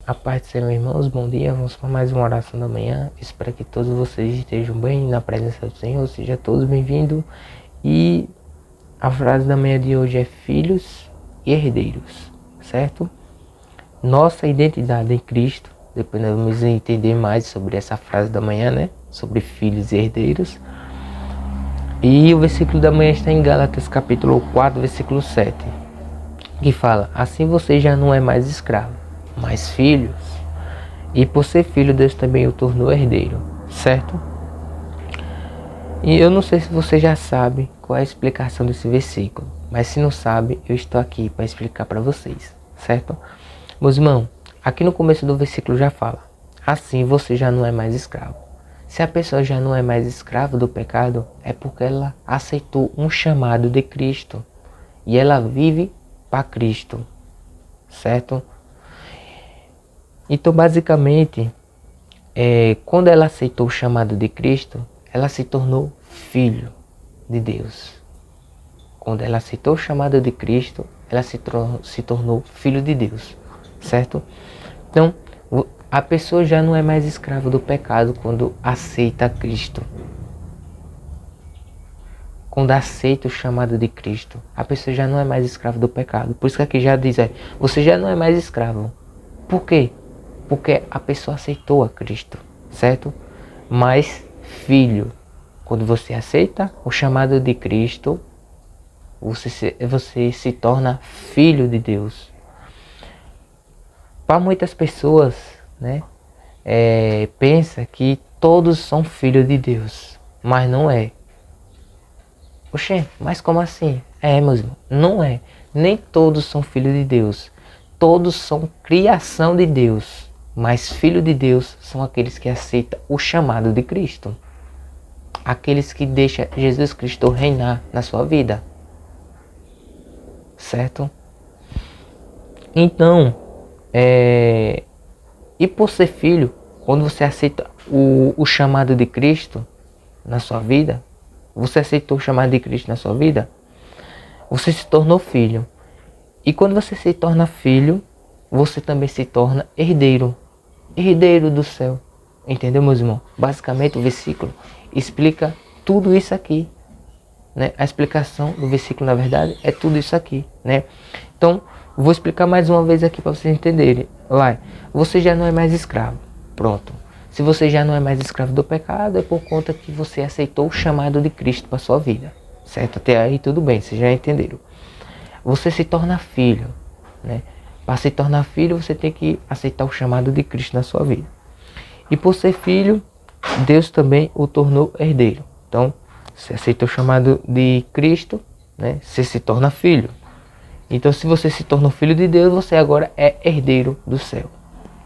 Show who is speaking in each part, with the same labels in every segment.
Speaker 1: A paz do Senhor, irmãos, bom dia, vamos para mais uma oração da manhã. Espero que todos vocês estejam bem na presença do Senhor, sejam todos bem-vindos. E a frase da manhã de hoje é filhos e herdeiros, certo? Nossa identidade em Cristo, depois nós vamos entender mais sobre essa frase da manhã, né? Sobre filhos e herdeiros. E o versículo da manhã está em Gálatas capítulo 4, versículo 7, que fala: assim você já não é mais escravo, mas filhos. E por ser filho, Deus também o tornou herdeiro, certo? E eu não sei se você já sabe qual é a explicação desse versículo, mas se não sabe, eu estou aqui para explicar para vocês, certo? Meus irmãos, aqui no começo do versículo já fala: assim você já não é mais escravo. Se a pessoa já não é mais escrava do pecado, é porque ela aceitou um chamado de Cristo e ela vive para Cristo, certo? Então, basicamente, quando ela aceitou o chamado de Cristo, ela se tornou filho de Deus. Quando ela aceitou o chamado de Cristo, ela se tornou filho de Deus, certo? Então, a pessoa já não é mais escrava do pecado quando aceita Cristo. Quando aceita o chamado de Cristo, a pessoa já não é mais escrava do pecado. Por isso que aqui já diz, você já não é mais escravo. Por quê? Porque a pessoa aceitou a Cristo, certo? Mas filho, quando você aceita o chamado de Cristo, você se torna filho de Deus. Para muitas pessoas, né, pensa que todos são filhos de Deus, mas não é. Oxê, mas como assim? Meus irmãos, não é. Nem todos são filhos de Deus. Todos são criação de Deus. Mas filhos de Deus são aqueles que aceitam o chamado de Cristo. Aqueles que deixam Jesus Cristo reinar na sua vida. Certo? Então, e por ser filho, quando você aceita o chamado de Cristo na sua vida, você aceitou o chamado de Cristo na sua vida, você se tornou filho. E quando você se torna filho, você também se torna herdeiro. Herdeiro do céu. Entendeu, meus irmãos? Basicamente o versículo explica tudo isso aqui, né? A explicação do versículo, na verdade, é tudo isso aqui, né? Então, vou explicar mais uma vez aqui para vocês entenderem. Lá, você já não é mais escravo. Pronto. Se você já não é mais escravo do pecado, é por conta que você aceitou o chamado de Cristo para sua vida. Certo? Até aí tudo bem, vocês já entenderam. Você se torna filho, né? Para se tornar filho, você tem que aceitar o chamado de Cristo na sua vida. E por ser filho, Deus também o tornou herdeiro. Então, você aceita o chamado de Cristo, né? Você se torna filho. Então, se você se tornou filho de Deus, você agora é herdeiro do céu.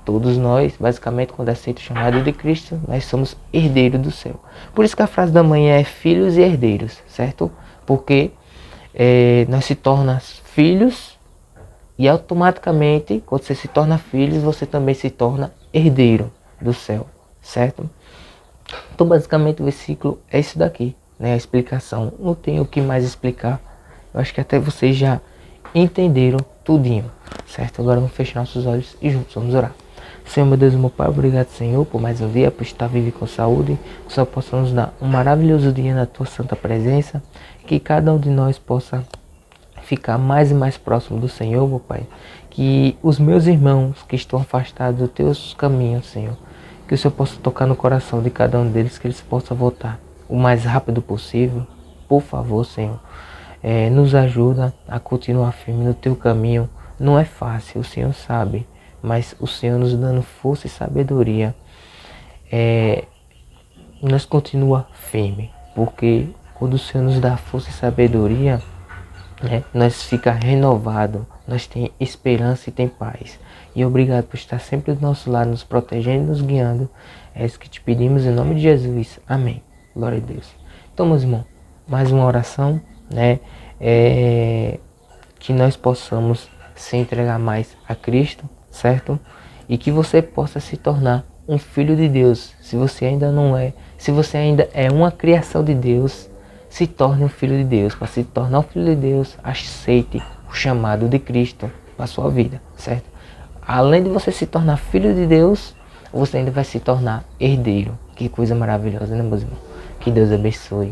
Speaker 1: Todos nós, basicamente, quando aceitamos o chamado de Cristo, nós somos herdeiros do céu. Por isso que a frase da manhã é filhos e herdeiros, certo? Porque nós se tornamos filhos e automaticamente, quando você se torna filho, você também se torna herdeiro do céu, certo? Então, basicamente, o versículo é isso daqui, né? A explicação. Não tem o que mais explicar. Eu acho que até vocês já entenderam tudinho, certo? Agora vamos fechar nossos olhos e juntos vamos orar. Senhor, meu Deus, meu Pai, obrigado, Senhor, por mais um dia, por estar vivo e com saúde. Que o Senhor possa nos dar um maravilhoso dia na Tua santa presença. Que cada um de nós possa ficar mais e mais próximo do Senhor, meu Pai. Que os meus irmãos que estão afastados dos Teus caminhos, Senhor, que o Senhor possa tocar no coração de cada um deles, que eles possam voltar o mais rápido possível. Por favor, Senhor, nos ajuda a continuar firme no Teu caminho. Não é fácil, o Senhor sabe, mas o Senhor nos dando força e sabedoria, nós continua firme, porque quando o Senhor nos dá força e sabedoria, né, nós fica renovado, nós tem esperança e tem paz. E obrigado por estar sempre do nosso lado, nos protegendo e nos guiando. É isso que te pedimos em nome de Jesus. Amém. Glória a Deus. Então, meus irmãos, mais uma oração, né? Que nós possamos se entregar mais a Cristo, certo? E que você possa se tornar um filho de Deus. Se você ainda não é, se você ainda é uma criação de Deus, se torne um filho de Deus. Para se tornar um filho de Deus, aceite o chamado de Cristo para a sua vida, certo? além de você se tornar filho de Deus, você ainda vai se tornar herdeiro. Que coisa maravilhosa, né, meus irmãos? Que Deus abençoe.